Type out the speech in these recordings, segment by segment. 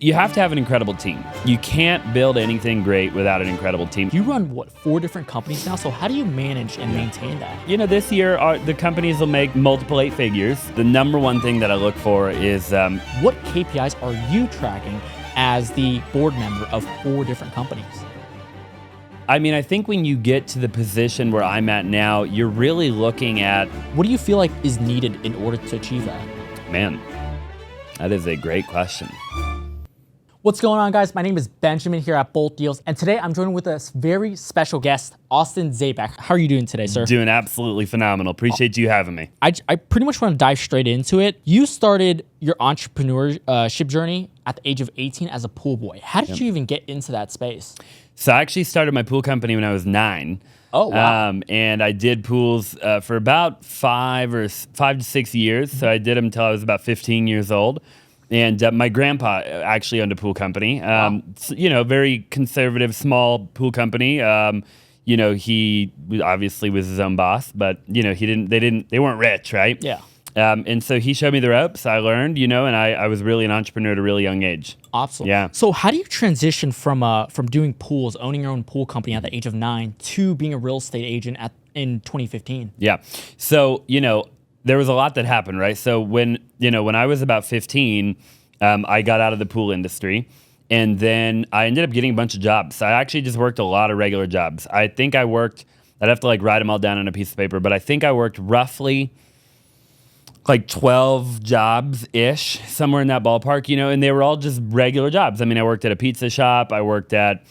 You have to have an incredible team. You can't build anything great without an incredible team. You run, 4 different companies now? So how do you manage and maintain that? You know, this year, the companies will make multiple 8 figures. The number one thing that I look for is... What KPIs are you tracking as the board member of 4 different companies? I mean, I think when you get to the position where I'm at now, you're really looking at... What do you feel like is needed in order to achieve that? Man, that is a great question. What's going on, guys? My name is Benjamin here at Bolt Deals, and today I'm joined with a very special guest, Austin Zaback. How are you doing today, sir? Doing absolutely phenomenal. Appreciate you having me. I pretty much want to dive straight into it. You started your entrepreneurship journey at the age of 18 as a pool boy. How did you even get into that space? So I actually started my pool company when I was 9. Oh, wow. And I did pools for about 5 to 6 years. So I did them until I was about 15 years old. And my grandpa actually owned a pool company, you know, very conservative, small pool company. You know, he obviously was his own boss, but you know, they weren't rich, right? Yeah. And so he showed me the ropes. I learned, you know, and I was really an entrepreneur at a really young age. Awesome. Yeah. So how do you transition from doing pools, owning your own pool company at the age of 9 to being a real estate agent in 2015? Yeah. So, you know, there was a lot that happened, right? So when I was about 15, I got out of the pool industry, and then I ended up getting a bunch of jobs. I actually just worked a lot of regular jobs. I think I worked, I'd have to like write them all down on a piece of paper, but I think I worked roughly like 12 jobs-ish, somewhere in that ballpark, you know, and they were all just regular jobs. I mean, I worked at a pizza shop. I worked at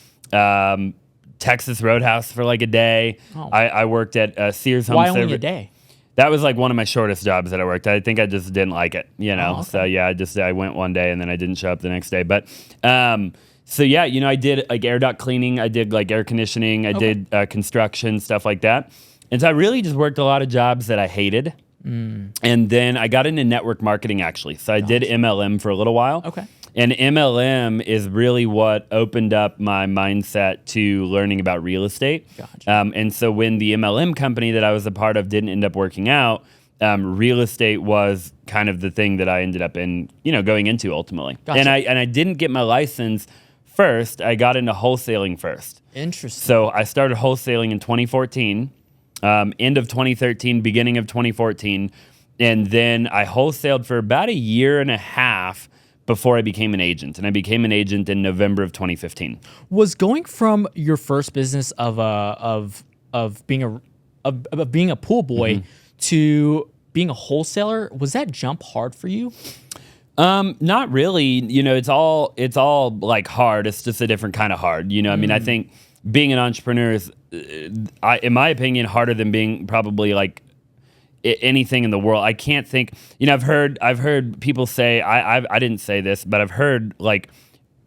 Texas Roadhouse for like a day. Oh. I worked at Sears Home Why Service. only a day? That was like one of my shortest jobs that I worked. I think I just didn't like it, you know? Oh, okay. So yeah, I went one day and then I didn't show up the next day. But, so yeah, you know, I did like air duct cleaning. I did like air conditioning. I did construction, stuff like that. And so I really just worked a lot of jobs that I hated. And then I got into network marketing actually. So I did MLM for a little while. Okay. And MLM is really what opened up my mindset to learning about real estate. Gotcha. And so when the MLM company that I was a part of didn't end up working out, real estate was kind of the thing that I ended up going into ultimately. Gotcha. And I didn't get my license first. I got into wholesaling first. So Interesting. I started wholesaling in 2014, end of 2013, beginning of 2014. And then I wholesaled for about a year and a half before I became an agent, and I became an agent in November of 2015. Was going from your first business of being a pool boy to being a wholesaler, was that jump hard for you? Not really. You know, it's all like hard. It's just a different kind of hard. You know, I mean, I think being an entrepreneur is, in my opinion, harder than being probably like anything in the world. I can't think, you know, I've heard people say, I didn't say this, but I've heard like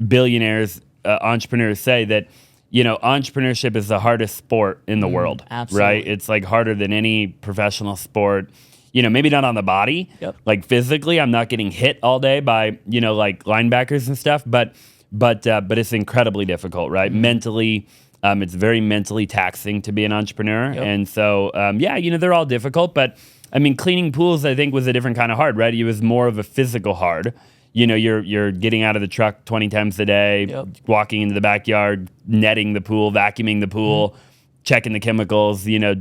billionaires, entrepreneurs say that, you know, entrepreneurship is the hardest sport in the world, absolutely. Right? It's like harder than any professional sport, you know, maybe not on the body, like physically, I'm not getting hit all day by, you know, like linebackers and stuff, but it's incredibly difficult, right? Mentally, it's very mentally taxing to be an entrepreneur. And so, yeah, you know, they're all difficult, but I mean, cleaning pools, I think, was a different kind of hard, right? It was more of a physical hard. You know, you're getting out of the truck 20 times a day, walking into the backyard, netting the pool, vacuuming the pool, checking the chemicals, you know,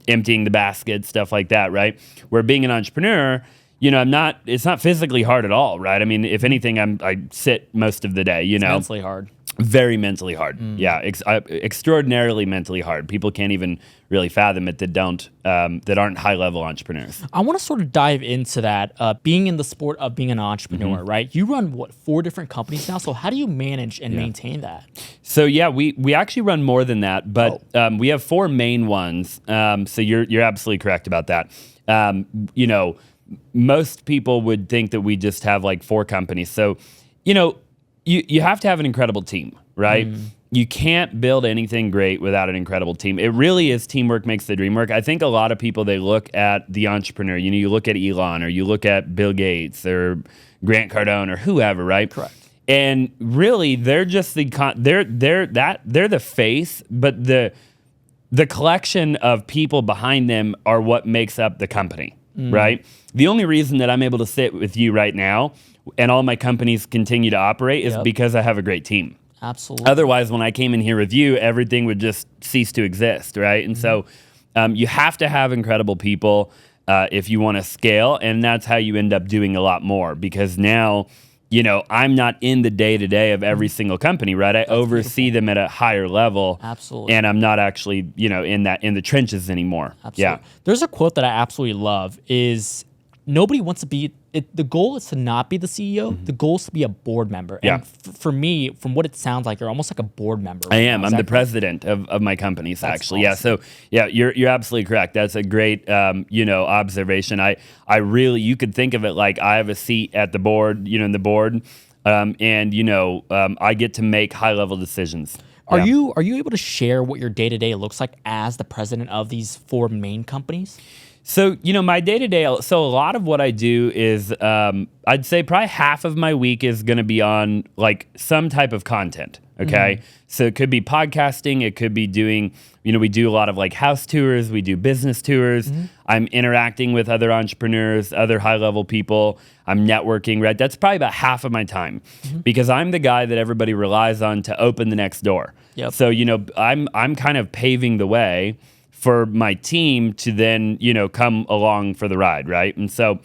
emptying the basket, stuff like that, right? Where being an entrepreneur, you know, it's not physically hard at all, right? I mean, if anything, I sit most of the day, you know. It's mentally hard. Very mentally hard. Yeah, extraordinarily mentally hard. People can't even really fathom it that aren't high-level entrepreneurs. I want to sort of dive into that, being in the sport of being an entrepreneur, right? You run, 4 different companies now, so how do you manage and maintain that? So yeah, we actually run more than that, but we have 4 main ones. So you're absolutely correct about that. You know, most people would think that we just have like 4 companies. So, you know, you have to have an incredible team, right? You can't build anything great without an incredible team. It really is teamwork makes the dream work. I think a lot of people, they look at the entrepreneur, you know, you look at Elon or you look at Bill Gates or Grant Cardone or whoever, right? Correct. And really, they're just they're the face, but the collection of people behind them are what makes up the company, right? The only reason that I'm able to sit with you right now and all my companies continue to operate is because I have a great team. Absolutely. Otherwise, when I came in here with you, everything would just cease to exist, right? And so you have to have incredible people if you want to scale, and that's how you end up doing a lot more, because now, I'm not in the day-to-day of every single company, right? I oversee them at a higher level. Absolutely. And I'm not actually, in the trenches anymore. Absolutely. Yeah. There's a quote that I absolutely love is nobody wants to be the goal is to not be the CEO. The goal is to be a board member. Yeah. And for me, from what it sounds like, you're almost like a board member. I am. I'm the president of my companies, That's actually. awesome. Yeah. So you're absolutely correct. That's a great observation. I really, you could think of it like I have a seat at the board, in the board, and I get to make high level decisions. Are you able to share what your day to day looks like as the president of these 4 main companies? So, my day-to-day, so a lot of what I do is, I'd say probably half of my week is going to be on, like, some type of content, okay? So it could be podcasting, it could be doing, we do a lot of, like, house tours, we do business tours, I'm interacting with other entrepreneurs, other high-level people, I'm networking, right? That's probably about half of my time, because I'm the guy that everybody relies on to open the next door. Yep. So, I'm kind of paving the way for my team to then, come along for the ride, right? And so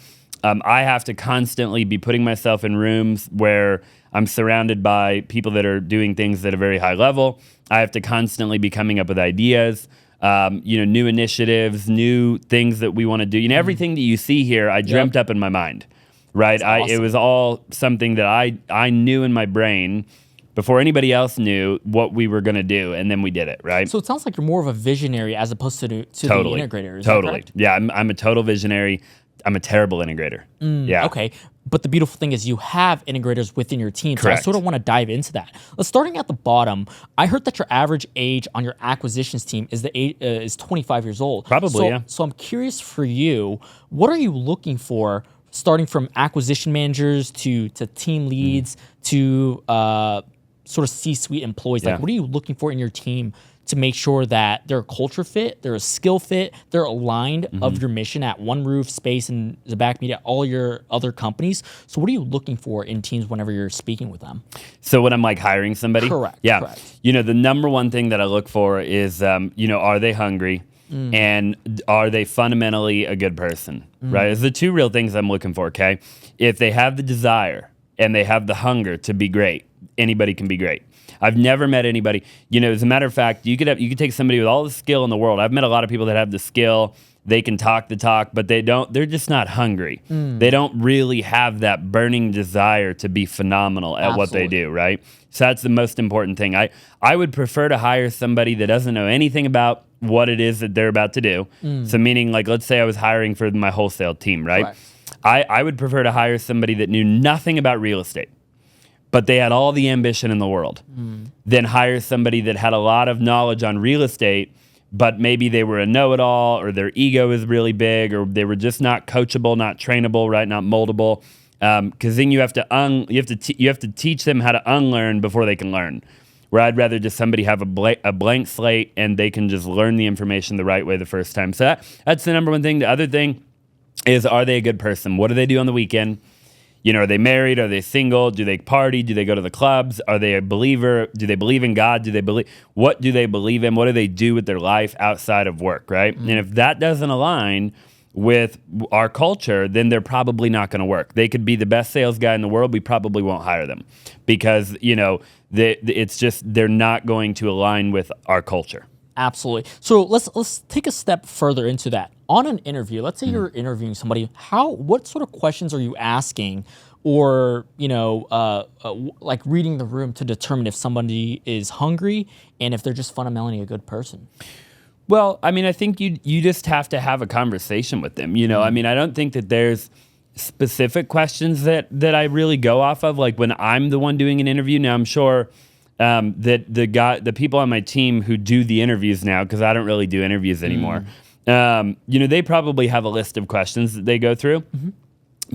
I have to constantly be putting myself in rooms where I'm surrounded by people that are doing things at a very high level. I have to constantly be coming up with ideas, new initiatives, new things that we want to do. Everything that you see here, I dreamt up in my mind, right? Awesome. It was all something that I knew in my brain before anybody else knew what we were going to do, and then we did it, right? So it sounds like you're more of a visionary as opposed to Totally. the integrator. Is Totally. that correct? Yeah, I'm a total visionary. I'm a terrible integrator. Yeah. Okay. But the beautiful thing is you have integrators within your team. Correct. So I sort of want to dive into that. Starting at the bottom, I heard that your average age on your acquisitions team is 25 years old. Probably, yeah. So I'm curious for you, what are you looking for starting from acquisition managers to team leads to sort of C-suite employees? Yeah. Like, what are you looking for in your team to make sure that they're a culture fit, they're a skill fit, they're aligned of your mission at One Roof, Space, and Zaback Media, all your other companies? So what are you looking for in teams whenever you're speaking with them? So when I'm like hiring somebody? Correct. Yeah. Correct. The number one thing that I look for is, are they hungry? And are they fundamentally a good person, right? It's the 2 real things I'm looking for, okay? If they have the desire and they have the hunger to be great, anybody can be great. I've never met anybody, as a matter of fact, you could take somebody with all the skill in the world. I've met a lot of people that have the skill, they can talk the talk, but they're just not hungry. They don't really have that burning desire to be phenomenal at what they do, right? So that's the most important thing. I would prefer to hire somebody that doesn't know anything about what it is that they're about to do. So meaning, like, let's say I was hiring for my wholesale team, right? I would prefer to hire somebody that knew nothing about real estate, but they had all the ambition in the world, then hire somebody that had a lot of knowledge on real estate, but maybe they were a know-it-all, or their ego is really big, or they were just not coachable, not trainable, right? Not moldable. Because then you have to teach them how to unlearn before they can learn. Where I'd rather just somebody have a blank slate and they can just learn the information the right way the first time. So that's the number one thing. The other thing is, are they a good person? What do they do on the weekend? Are they married? Are they single? Do they party? Do they go to the clubs? Are they a believer? Do they believe in God? What do they believe in? What do they do with their life outside of work, right? And if that doesn't align with our culture, then they're probably not going to work. They could be the best sales guy in the world. We probably won't hire them because, it's just they're not going to align with our culture. Absolutely. So let's take a step further into that. On an interview, let's say you're interviewing somebody, what sort of questions are you asking, or like reading the room to determine if somebody is hungry and if they're just fundamentally a good person? Well, I mean, I think you just have to have a conversation with them. I mean, I don't think that there's specific questions that I really go off of. Like when I'm the one doing an interview. Now, I'm sure that the people on my team who do the interviews now, because I don't really do interviews anymore, they probably have a list of questions that they go through.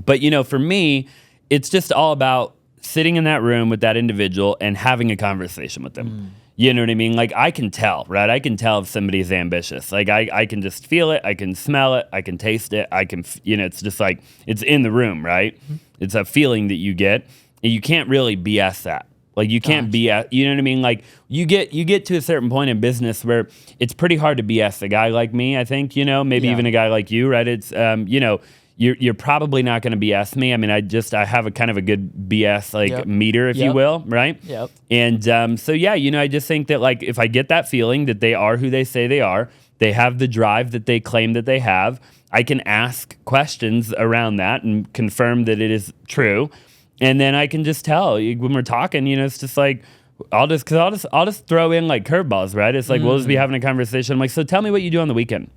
But for me, it's just all about sitting in that room with that individual and having a conversation with them. You know what I mean? Like I can tell, right? I can tell if somebody's ambitious. Like I can just feel it. I can smell it. I can taste it. It's just like, it's in the room, right? Mm-hmm. It's a feeling that you get, and you can't really BS that. Like you can't BS, you know what I mean? Like you get to a certain point in business where it's pretty hard to BS a guy like me, I think, maybe even a guy like you, right? It's, you're probably not going to BS me. I mean, I have a kind of a good BS meter, if you will, right? Yep. And I just think that like if I get that feeling that they are who they say they are, they have the drive that they claim that they have, I can ask questions around that and confirm that it is true. And then I can just tell when we're talking, it's just like, I'll just throw in like curveballs, right? It's like, we'll just be having a conversation. I'm like, so tell me what you do on the weekend,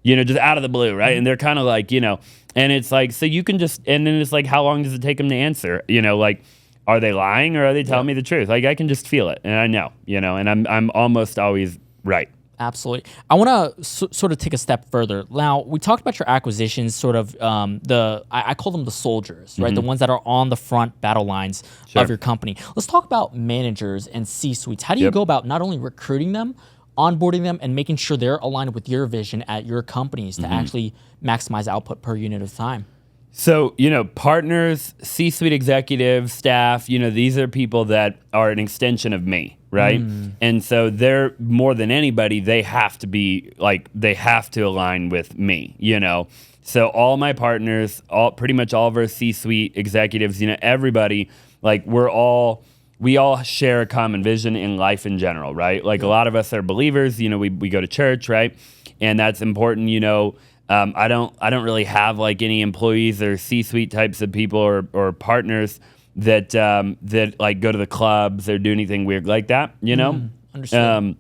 just out of the blue, right? And they're kind of like, and it's like, so you can just, and then it's like, how long does it take them to answer? Like, are they lying or are they telling me the truth? Like, I can just feel it, and I know, and I'm almost always right. Absolutely. I want to sort of take a step further. Now, we talked about your acquisitions, sort of I call them the soldiers, right? The ones that are on the front battle lines of your company. Let's talk about managers and C-suites. How do you go about not only recruiting them, onboarding them, and making sure they're aligned with your vision at your companies to actually maximize output per unit of time? So, partners, C-suite executives, staff, these are people that are an extension of me, right? And so they're more than anybody, they have to align with me, So all my partners, pretty much all of our C-suite executives, everybody, like we all share a common vision in life in general, right? Like a lot of us are believers, we go to church, right? And that's important, I don't really have like any employees or C-suite types of people or partners that like go to the clubs or do anything weird like that, Understood.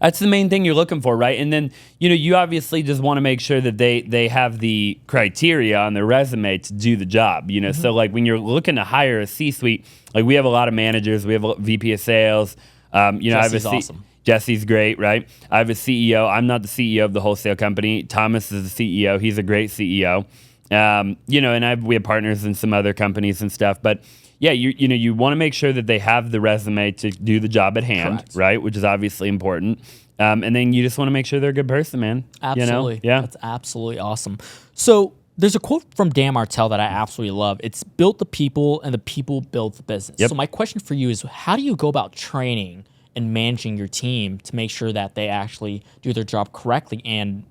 That's the main thing you're looking for, right? And then, you obviously just want to make sure that they have the criteria on their resume to do the job, So like when you're looking to hire a C-suite, like we have a lot of managers, we have a VP of sales, Jesse's awesome. Jesse's great, right? I have a CEO. I'm not the CEO of the wholesale company. Thomas is the CEO. He's a great CEO. And we have partners in some other companies and stuff. But yeah, you want to make sure that they have the resume to do the job at hand, Correct. right? Which is obviously important. And then you just want to make sure they're a good person, man. Absolutely. Yeah. That's absolutely awesome. So there's a quote from Dan Martell that I absolutely love. It's built the people and the people build the business. Yep. So my question for you is, how do you go about training and managing your team to make sure that they actually do their job correctly and,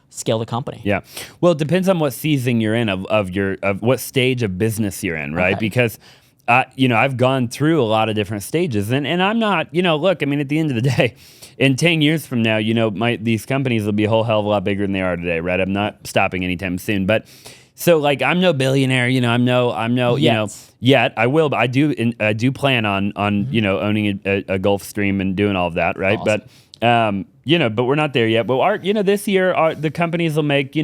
scale the company? Yeah. Well, it depends on what season you're in of what stage of business you're in, right? Okay. Because I've gone through a lot of different stages, and I'm not, look, I mean, at the end of the day, in 10 years from now, these companies will be a whole hell of a lot bigger than they are today, right? I'm not stopping anytime soon, but so like I'm no billionaire, I'm no, yet I will, but I do plan on owning a Gulfstream and doing all of that, right? Awesome. But but we're not there yet. But this year the companies will make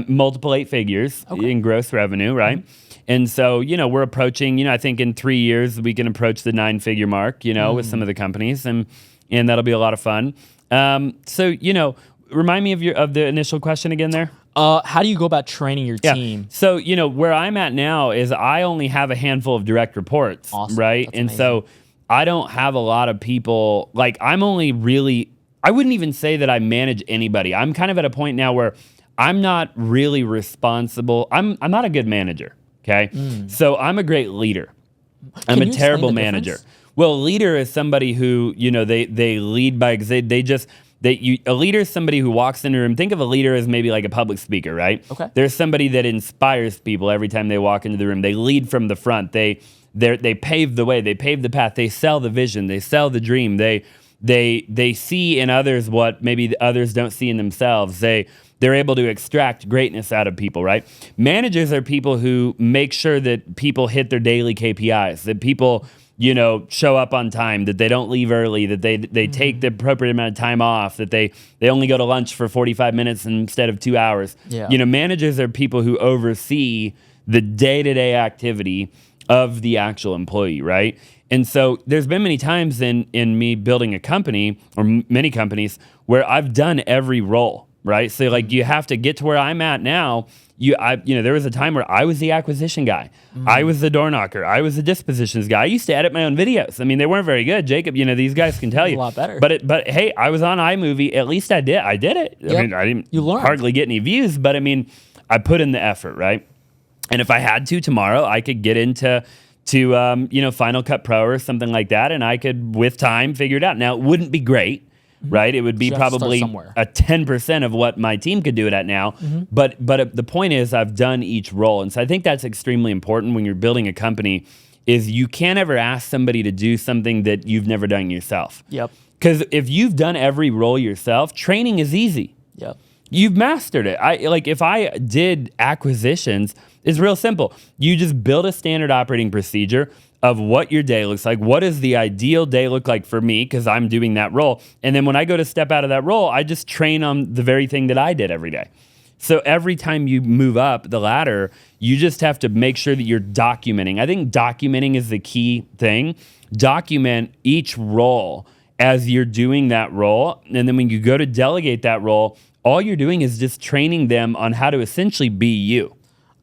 multiple 8 figures in gross revenue, right? And so we're approaching, I think in 3 years we can approach the 9-figure mark, with some of the companies, and that'll be a lot of fun. Remind me of the initial question again there. How do you go about training your team? So, where I'm at now is I only have a handful of direct reports, Awesome. right? That's and amazing. so I don't have a lot of people. Like I wouldn't even say that I manage anybody. I'm kind of at a point now where I'm not really responsible. I'm not a good manager, okay? So I'm a great leader. I'm a terrible manager. Well, a leader is somebody who, they lead by a leader is somebody who walks into a room. Think of a leader as maybe like a public speaker, right? Okay. There's somebody that inspires people every time they walk into the room. They lead from the front. They pave the way. They pave the path. They sell the vision. They sell the dream. They see in others what maybe the others don't see in themselves. They're able to extract greatness out of people, right? Managers are people who make sure that people hit their daily KPIs, that people show up on time, that they don't leave early, that they take the appropriate amount of time off, that they only go to lunch for 45 minutes instead of 2 hours. Yeah. Managers are people who oversee the day-to-day activity of the actual employee, right? And so there's been many times in me building a company or many companies where I've done every role. right? So like you have to get to where I'm at now. There was a time where I was the acquisition guy. I was the door knocker. I was the dispositions guy. I used to edit my own videos. I mean, they weren't very good. Jacob, these guys can tell you. A lot better. But hey, I was on iMovie. At least I did it. Yep. I mean, I didn't You learned. hardly get any views, but I mean, I put in the effort, right? And if I had to tomorrow, I could get into Final Cut Pro or something like that, and I could, with time, figure it out. Now, it wouldn't be great. Right, it would be probably a 10% of what my team could do it at now. But the point is, I've done each role, and so I think that's extremely important when you're building a company. Is you can't ever ask somebody to do something that you've never done yourself. Yep. Because if you've done every role yourself, training is easy. Yep. You've mastered it. If I did acquisitions, it's real simple. You just build a standard operating procedure of what your day looks like. What does the ideal day look like for me? Because I'm doing that role. And then when I go to step out of that role, I just train on the very thing that I did every day. So every time you move up the ladder, you just have to make sure that you're documenting. I think documenting is the key thing. Document each role as you're doing that role. And then when you go to delegate that role, all you're doing is just training them on how to essentially be you.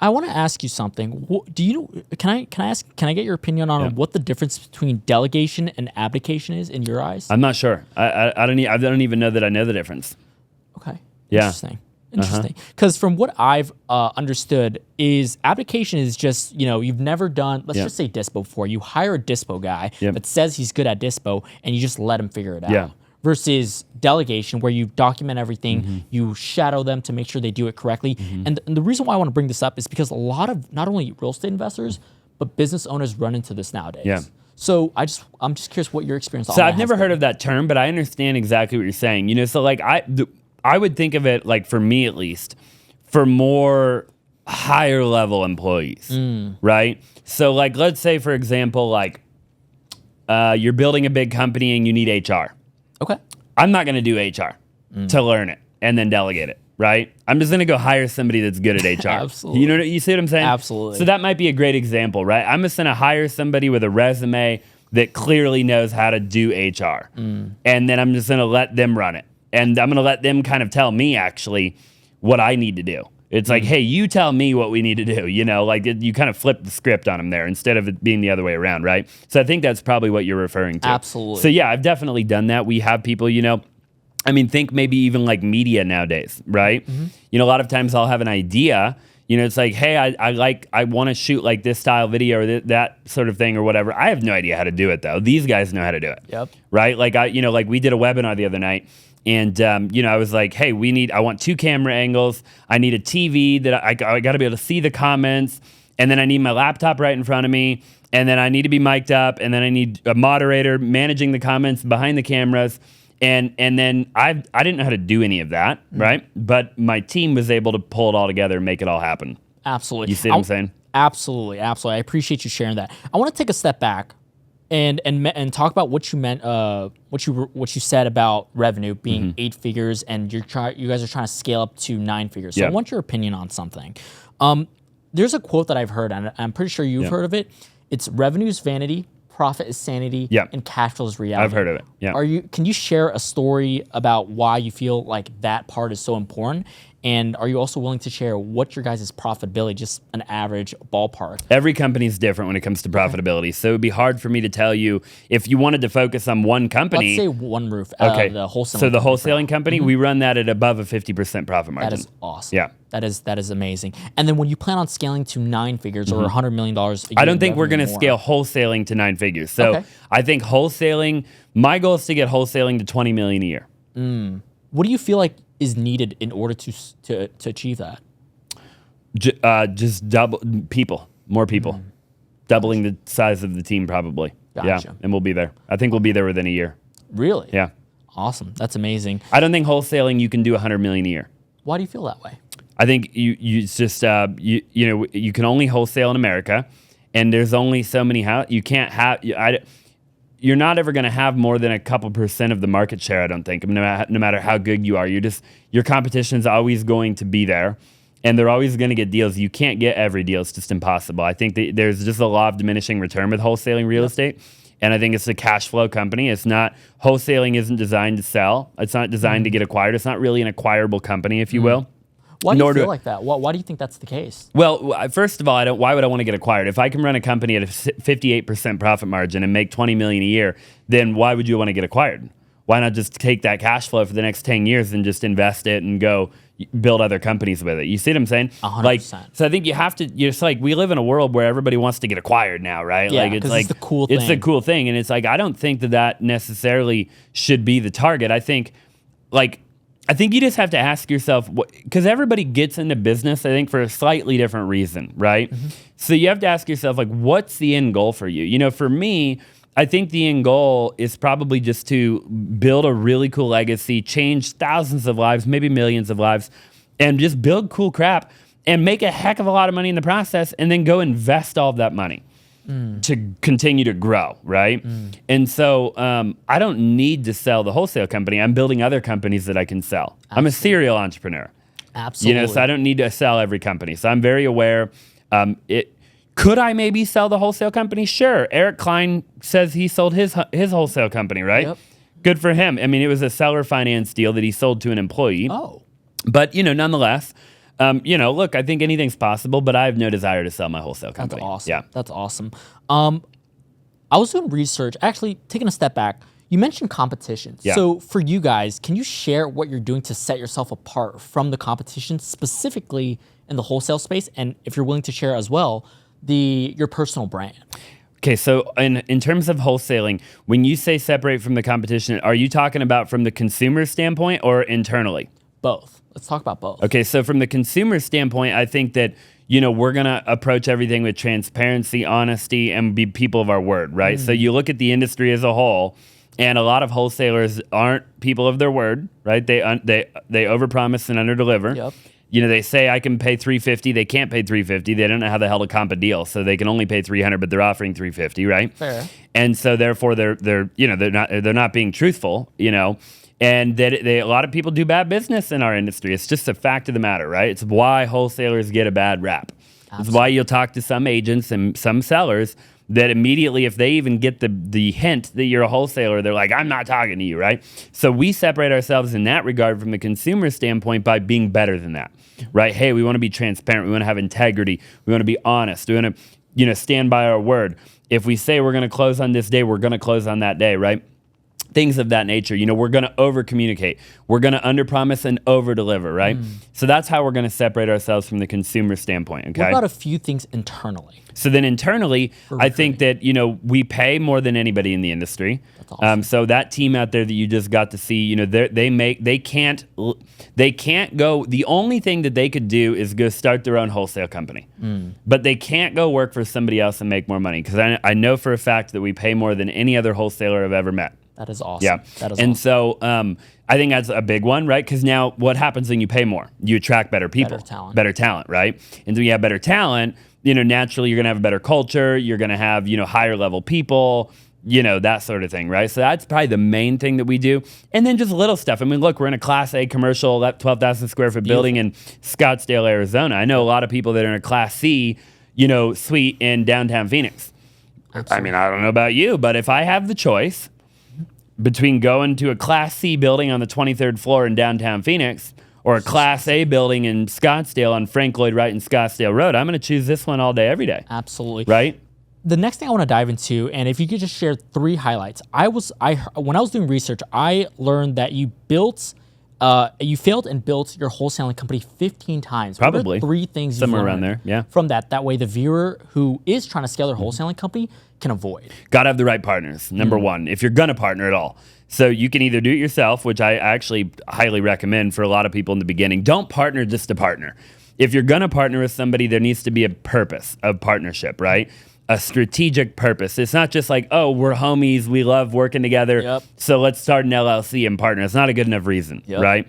I want to ask you something. Do you know? Can I get your opinion on what the difference between delegation and abdication is in your eyes? I'm not sure. I don't even know that I know the difference. Okay. Yeah. Interesting. Because from what I've understood, is abdication is just you've never done. Let's just say dispo before. You hire a dispo guy that says he's good at dispo, and you just let him figure it out. Yeah. Versus delegation, where you document everything, you shadow them to make sure they do it correctly. And the reason why I want to bring this up is because a lot of not only real estate investors, but business owners run into this nowadays. Yeah. So I'm just curious what your experience on So that I've never heard of that term, but I understand exactly what you're saying. So like I would think of it, like for me at least, for more higher level employees, right? So like let's say for example, like you're building a big company and you need HR. Okay. I'm not going to do HR to learn it and then delegate it, right? I'm just going to go hire somebody that's good at HR. Absolutely. You see what I'm saying? Absolutely. So that might be a great example, right? I'm just going to hire somebody with a resume that clearly knows how to do HR. And then I'm just going to let them run it. And I'm going to let them kind of tell me actually what I need to do. It's like, hey, you tell me what we need to do. You kind of flip the script on them there instead of it being the other way around, right? So I think that's probably what you're referring to. Absolutely. So yeah, I've definitely done that. We have people, think maybe even like media nowadays, right? A lot of times I'll have an idea. It's like, hey, I want to shoot like this style video or that sort of thing or whatever. I have no idea how to do it though. These guys know how to do it. Yep. Right? Like like we did a webinar the other night. And, I was like, hey, I want 2 camera angles. I need a TV that I got to be able to see the comments. And then I need my laptop right in front of me. And then I need to be mic'd up. And then I need a moderator managing the comments behind the cameras. And then I didn't know how to do any of that, right? But my team was able to pull it all together and make it all happen. Absolutely. You see what I'm saying? Absolutely. I appreciate you sharing that. I want to take a step back and talk about what you meant, what you said about revenue being 8 figures, and you guys are trying to scale up to 9 figures. So I want your opinion on something. There's a quote that I've heard, and I'm pretty sure you've heard of it. It's revenue is vanity, profit is sanity, and cash flow is reality. I've heard of it. Yeah. Can you share a story about why you feel like that part is so important? And are you also willing to share what your guys' profitability, just an average ballpark? Every company is different when it comes to profitability. So it would be hard for me to tell you if you wanted to focus on one company. Let's say One Roof, okay. The wholesaling. So the wholesaling company, we run that at above a 50% profit margin. That is awesome. Yeah. That is amazing. And then when you plan on scaling to 9 figures or $100 million a year, I don't think we're going to scale wholesaling to 9 figures. So I think wholesaling, my goal is to get wholesaling to 20 million a year. What do you feel like is needed in order to achieve that? Just double people, more people, doubling the size of the team probably. Gotcha. Yeah, and we'll be there. I think we'll be there within a year. Really? Yeah. Awesome. That's amazing. I don't think wholesaling you can do 100 million a year. Why do you feel that way? I think you just you can only wholesale in America, and there's only so many you can't have. You're not ever going to have more than a couple % of the market share, I don't think. No matter how good you are, your competition is always going to be there, and they're always going to get deals. You can't get every deal; it's just impossible. I think there's just a law of diminishing return with wholesaling real estate, And I think it's a cash flow company. It's not, wholesaling isn't designed to sell. It's not designed to get acquired. It's not really an acquirable company, if you will. Why do you feel like that? Why do you think that's the case? Well, first of all, why would I want to get acquired? If I can run a company at a 58% profit margin and make $20 million a year, then why would you want to get acquired? Why not just take that cash flow for the next 10 years and just invest it and go build other companies with it? You see what I'm saying? 100%. Like, so I think you have to, it's like we live in a world where everybody wants to get acquired now, right? Yeah, like it's the cool thing. It's the cool thing. And it's like, I don't think that necessarily should be the target. I think you just have to ask yourself, because everybody gets into business, I think, for a slightly different reason, right? So you have to ask yourself, like, what's the end goal for you? You know, for me, I think the end goal is probably just to build a really cool legacy, change thousands of lives, maybe millions of lives, and just build cool crap and make a heck of a lot of money in the process, and then go invest all of that money to continue to grow, right? And so I don't need to sell the wholesale company. I'm building other companies that I can sell. Absolutely. I'm a serial entrepreneur. Absolutely. You know, so I don't need to sell every company. So I'm very aware. Could I maybe sell the wholesale company? Sure. Eric Klein says he sold his wholesale company, right? Yep. Good for him. I mean, it was a seller finance deal that he sold to an employee. Oh. But, nonetheless, look, I think anything's possible, but I have no desire to sell my wholesale company. That's awesome. Yeah. That's awesome. I was doing research, actually taking a step back. You mentioned competition. Yeah. So for you guys, can you share what you're doing to set yourself apart from the competition, specifically in the wholesale space? And if you're willing to share as well, your personal brand. Okay, so in terms of wholesaling, when you say separate from the competition, are you talking about from the consumer standpoint or internally? Both. Let's talk about both. Okay, so from the consumer standpoint, I think that, we're going to approach everything with transparency, honesty, and be people of our word, right? So you look at the industry as a whole, and a lot of wholesalers aren't people of their word, right? They overpromise and underdeliver. Yep. They say I can pay $350. They can't pay $350. They don't know how the hell to comp a deal, so they can only pay $300, but they're offering $350, right? Fair. And so therefore they're not being truthful, and that a lot of people do bad business in our industry. It's just a fact of the matter, right? It's why wholesalers get a bad rap. Absolutely. It's why you'll talk to some agents and some sellers that immediately, if they even get the hint that you're a wholesaler, they're like, I'm not talking to you, right? So we separate ourselves in that regard from the consumer standpoint by being better than that, right? Hey, we want to be transparent. We want to have integrity. We want to be honest. We want to, stand by our word. If we say we're going to close on this day, we're going to close on that day, right? Things of that nature. We're going to over communicate. We're going to under promise and over deliver, right? So that's how we're going to separate ourselves from the consumer standpoint. Okay. What about a few things internally? So then internally, I think that, we pay more than anybody in the industry. That's awesome. So that team out there that you just got to see, they can't go, the only thing that they could do is go start their own wholesale company. But they can't go work for somebody else and make more money. Because I know for a fact that we pay more than any other wholesaler I've ever met. That is awesome. Yeah. That is and awesome. so I think that's a big one, right? Because now what happens when you pay more? You attract better people. Better talent, right? And so you have better talent, naturally you're going to have a better culture. You're going to have, higher level people, that sort of thing, right? So that's probably the main thing that we do. And then just little stuff. I mean, look, we're in a Class A commercial, 12,000 square foot building in Scottsdale, Arizona. I know a lot of people that are in a Class C, suite in downtown Phoenix. Absolutely. I mean, I don't know about you, but if I have the choice between going to a Class C building on the 23rd floor in downtown Phoenix or a Class A building in Scottsdale on Frank Lloyd Wright and Scottsdale Road, I'm going to choose this one all day, every day. Absolutely. Right? The next thing I want to dive into, and if you could just share 3 highlights. When I was doing research, I learned that you failed and built your wholesaling company 15 times. Probably. What are 3 things somewhere you've around there, yeah. From that way the viewer who is trying to scale their wholesaling company can avoid? Got to have the right partners, number one, if you're going to partner at all. So you can either do it yourself, which I actually highly recommend for a lot of people in the beginning. Don't partner just to partner. If you're going to partner with somebody, there needs to be a purpose of partnership, right? A strategic purpose. It's not just like, oh, we're homies, we love working together, so let's start an LLC and partner. It's not a good enough reason, right?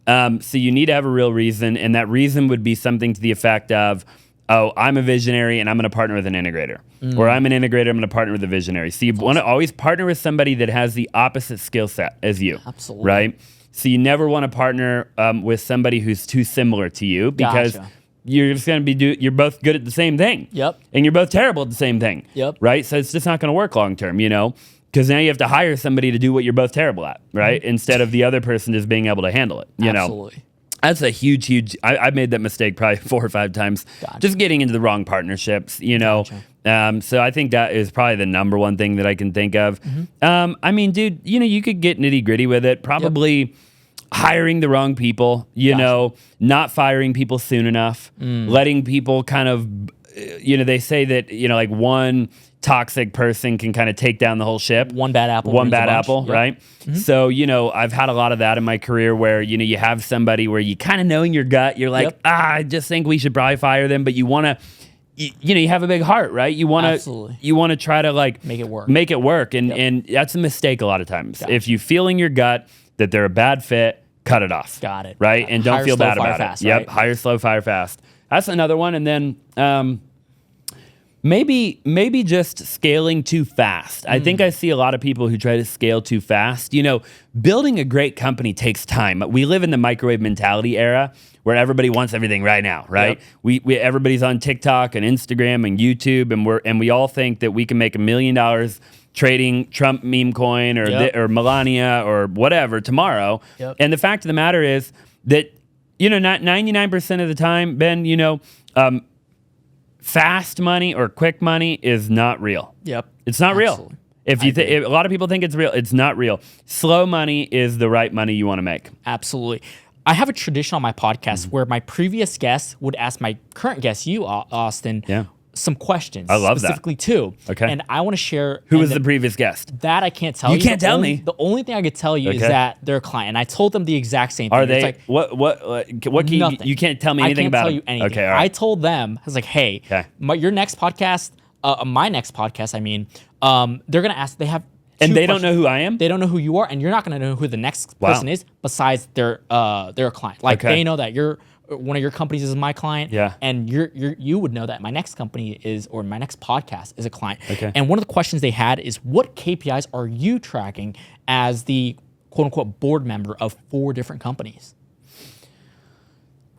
So you need to have a real reason, and that reason would be something to the effect of, oh, I'm a visionary and I'm going to partner with an integrator. Or I'm an integrator, I'm going to partner with a visionary. So you want to always partner with somebody that has the opposite skill set as you. Absolutely. Right? So you never want to partner with somebody who's too similar to you because you're just going to you're both good at the same thing. Yep. And you're both terrible at the same thing. Yep. Right? So it's just not going to work long term, because now you have to hire somebody to do what you're both terrible at, right? Instead of the other person just being able to handle it, Absolutely. That's a huge, I've made that mistake probably 4 or 5 times, just getting into the wrong partnerships, Gotcha. So I think that is probably the number one thing that I can think of. I mean, dude, you could get nitty gritty with it. Probably hiring the wrong people, not firing people soon enough, letting people kind of, they say that, like one toxic person can kind of take down the whole ship. One bad apple. Yep. Right? So, I've had a lot of that in my career where, you have somebody where you kind of know in your gut, you're like, I just think we should probably fire them, but you want to, you have a big heart, right? You want to try to make it work. And that's a mistake a lot of times. Gotcha. If you feel in your gut that they're a bad fit, cut it off. Got it. Right? And don't feel bad about fast, it. right? Yep. Hire slow, fire fast. That's another one. And then, Maybe just scaling too fast. I think I see a lot of people who try to scale too fast. Building a great company takes time. We live in the microwave mentality era where everybody wants everything right now, right? Yep. We everybody's on TikTok and Instagram and YouTube, and we all think that we can make $1 million trading Trump meme coin or Melania or whatever tomorrow. Yep. And the fact of the matter is that not 99% of the time, Ben, fast money or quick money is not real. Yep. It's not real. If a lot of people think it's real, it's not real. Slow money is the right money you want to make. Absolutely. I have a tradition on my podcast where my previous guest would ask my current guest, you, Austin, some questions. I love specifically too. Okay. And I want to share. Who was the previous guest? That I can't tell you. You can't tell me. The only thing I could tell you is that they're a client. And I told them the exact same thing. Are they? It's what can you can't tell me anything about them. I can't tell you anything. Okay, all right. I told them, I was like, hey, your next podcast, my next podcast, I mean, they're going to ask, they have and they questions. don't know who I am? They don't know who you are, and you're not going to know who the next person is besides they're a client. They know that you're one of your companies is my client, and you would know that my next company is, or my next podcast is a client. Okay. And one of the questions they had is, what KPIs are you tracking as the quote unquote board member of 4 different companies?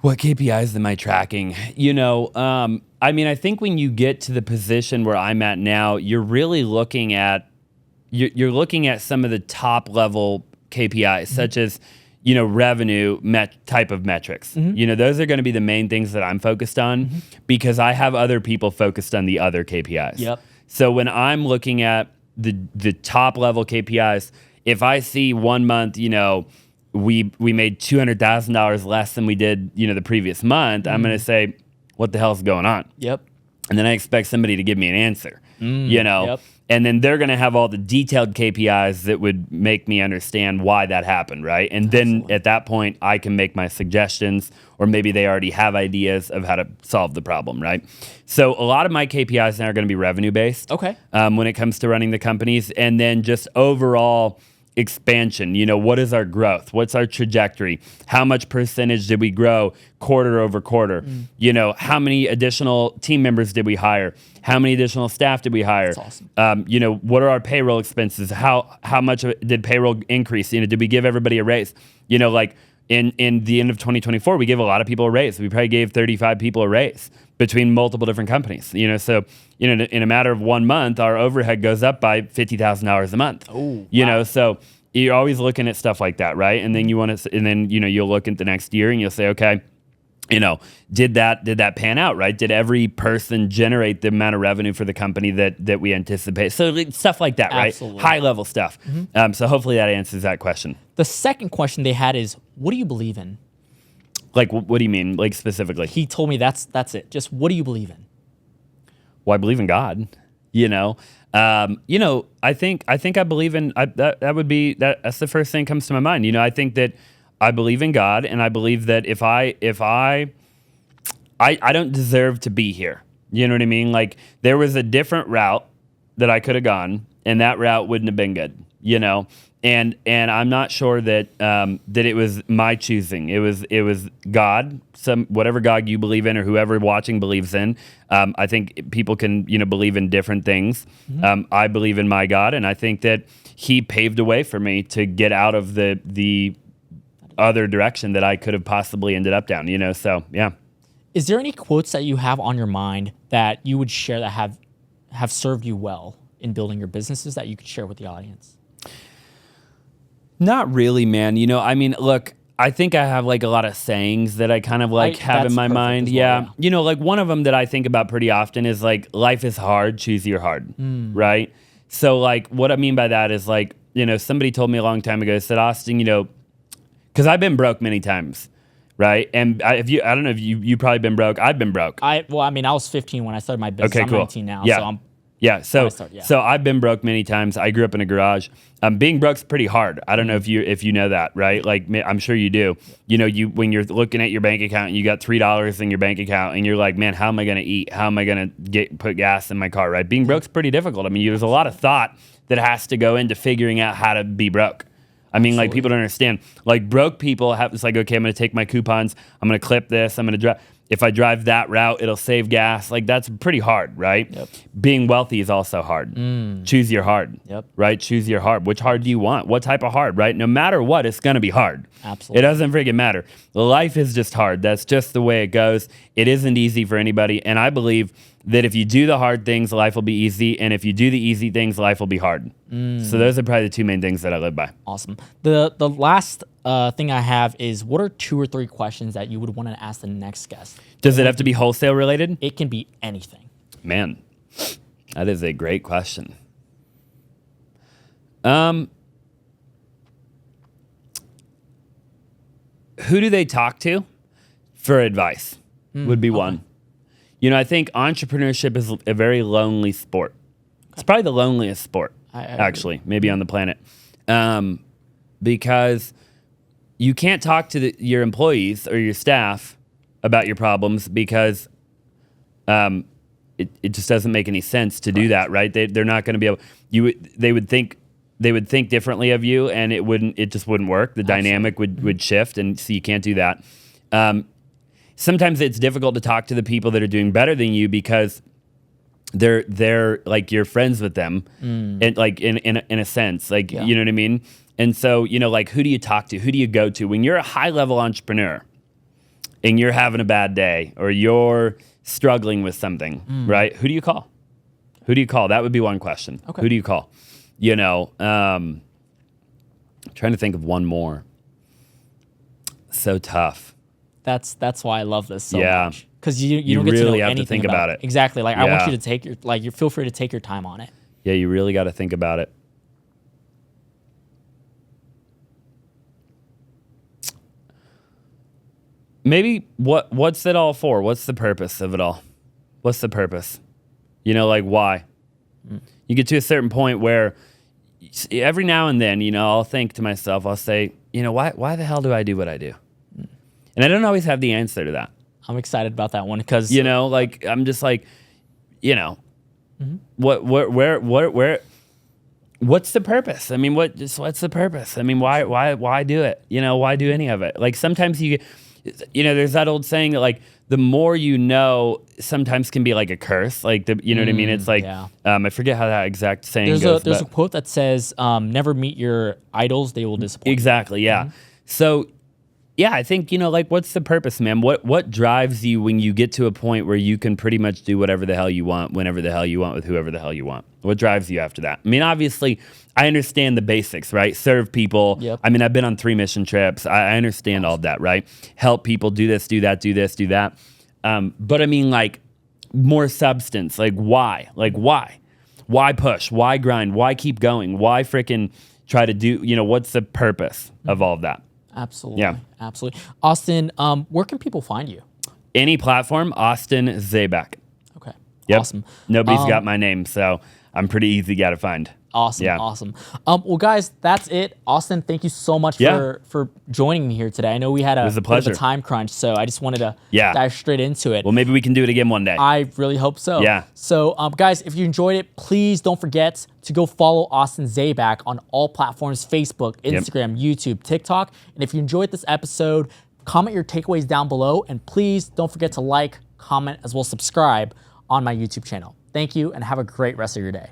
What KPIs am I tracking? I mean, I think when you get to the position where I'm at now, you're really looking at some of the top level KPIs, such as revenue type of metrics. Those are going to be the main things that I'm focused on because I have other people focused on the other KPIs. Yep. So when I'm looking at the top level KPIs, if I see 1 month, we made $200,000 less than we did, the previous month, I'm going to say, what the hell's going on? Yep. And then I expect somebody to give me an answer, Yep. And then they're going to have all the detailed KPIs that would make me understand why that happened, right? And then at that point, I can make my suggestions, or maybe they already have ideas of how to solve the problem, right? So a lot of my KPIs now are going to be revenue-based. Okay. When it comes to running the companies, and then just overall expansion. What is our growth? What's our trajectory? How much percentage did we grow quarter over quarter? How many additional team members did we hire? How many additional staff did we hire? That's awesome. What are our payroll expenses? How much did payroll increase? Did we give everybody a raise? In the end of 2024, we gave a lot of people a raise. We probably gave 35 people a raise between multiple different companies. So in a matter of 1 month, our overhead goes up by $50,000 a month. Oh, wow. So you're always looking at stuff like that, right? And then you'll look at the next year and you'll say, okay, did that pan out, right? Did every person generate the amount of revenue for the company that we anticipate? So stuff like that, right? Absolutely. High level stuff. So hopefully that answers that question. The second question they had is, what do you believe in? Like, what do you mean, like specifically? He told me that's it. Just what do you believe in? Well, I believe in God. I think I believe in that's the first thing that comes to my mind. I think that I believe in God, and I believe that if I don't deserve to be here. You know what I mean? Like, there was a different route that I could have gone, and that route wouldn't have been good. And I'm not sure that it was my choosing. It was God, whatever God you believe in, or whoever watching believes in. I think people can believe in different things. I believe in my God, and I think that He paved a way for me to get out of the other direction that I could have possibly ended up down. So yeah. Is there any quotes that you have on your mind that you would share that have served you well in building your businesses that you could share with the audience? Not really, man. I mean, look, I think I have like a lot of sayings that I kind of like have in my mind. Well, yeah. Like one of them that I think about pretty often is like, life is hard, choose your hard, right? So like what I mean by that is like, somebody told me a long time ago, said, Austin, because I've been broke many times, right? And I don't know if you've probably been broke. I've been broke. I was 15 when I started my business. Okay, I'm cool. 19 now, Yeah. so I'm... Yeah, so I've been broke many times. I grew up in a garage. Being broke's pretty hard. I don't know if you know that, right? Like I'm sure you do. When you're looking at your bank account and you got $3 in your bank account and you're like, man, how am I going to eat? How am I going to put gas in my car, right? Being broke's pretty difficult. I mean, there's a lot of thought that has to go into figuring out how to be broke. I mean, like people don't understand. Like broke people it's like, okay, I'm going to take my coupons. I'm going to clip this. I'm going to drive. If I drive that route, it'll save gas. Like that's pretty hard, right? Yep. Being wealthy is also hard. Choose your hard, Yep. right? Choose your hard. Which hard do you want? What type of hard, right? No matter what, it's going to be hard. Absolutely. It doesn't freaking matter. Life is just hard. That's just the way it goes. It isn't easy for anybody. And I believe that if you do the hard things, life will be easy. And if you do the easy things, life will be hard. So those are probably the two main things that I live by. Awesome. The last thing I have is, what are 2 or 3 questions that you would want to ask the next guest? Does it have to be wholesale related? It can be anything. Man, that is a great question. Who do they talk to for advice would be one. I think entrepreneurship is a very lonely sport. It's probably the loneliest sport, actually, maybe on the planet. Because you can't talk to your employees or your staff about your problems because it just doesn't make any sense to do that, right? They're not going to be able. They would think differently of you, and it just wouldn't work. The dynamic would shift, and so you can't do that. Sometimes it's difficult to talk to the people that are doing better than you because they're like you're friends with them, and like in a sense, like you know what I mean. And so like who do you talk to? Who do you go to when you're a high level entrepreneur and you're having a bad day or you're struggling with something, right? Who do you call? Who do you call? That would be one question. Okay. Who do you call? Trying to think of one more. So tough. That's why I love this so Yeah. much, because you You don't get to really know have to anything think about it. Exactly. Like I want Yeah. you to take you feel free to take your time on it. Yeah, you really got to think about it. Maybe what's it all for? What's the purpose of it all? What's the purpose? Like why? You get to a certain point where every now and then, I'll think to myself, I'll say, why the hell do I do what I do? And I don't always have the answer to that. I'm excited about that one because like I'm just like, where what's the purpose? I mean, what's the purpose? I mean, why do it? Why do any of it? Like sometimes there's that old saying that like the more sometimes can be like a curse. Like what I mean? It's like I forget how that exact saying goes. There's a quote that says, "Never meet your idols; they will disappoint." Exactly. Yeah. So. Yeah, I think, like, what's the purpose, man? What drives you when you get to a point where you can pretty much do whatever the hell you want, whenever the hell you want, with whoever the hell you want? What drives you after that? I mean, obviously, I understand the basics, right? Serve people. Yep. I mean, I've been on 3 mission trips. I understand all of that, right? Help people, do this, do that, do this, do that. But I mean, like, more substance. Like, why? Like, why? Why push? Why grind? Why keep going? Why freaking try to do, what's the purpose of all of that? Absolutely. Yeah. Absolutely. Austin, where can people find you? Any platform, Austin Zaback. Okay. Yep. Awesome. Nobody's got my name, so I'm pretty easy guy to find. Awesome. Yeah. Awesome. Well, guys, that's it. Austin, thank you so much for joining me here today. I know we had a bit of a time crunch, so I just wanted to dive straight into it. Well, maybe we can do it again one day. I really hope so. Yeah. So, guys, if you enjoyed it, please don't forget to go follow Austin Zaback on all platforms: Facebook, Instagram, YouTube, TikTok. And if you enjoyed this episode, comment your takeaways down below. And please don't forget to like, comment, as well as subscribe on my YouTube channel. Thank you, and have a great rest of your day.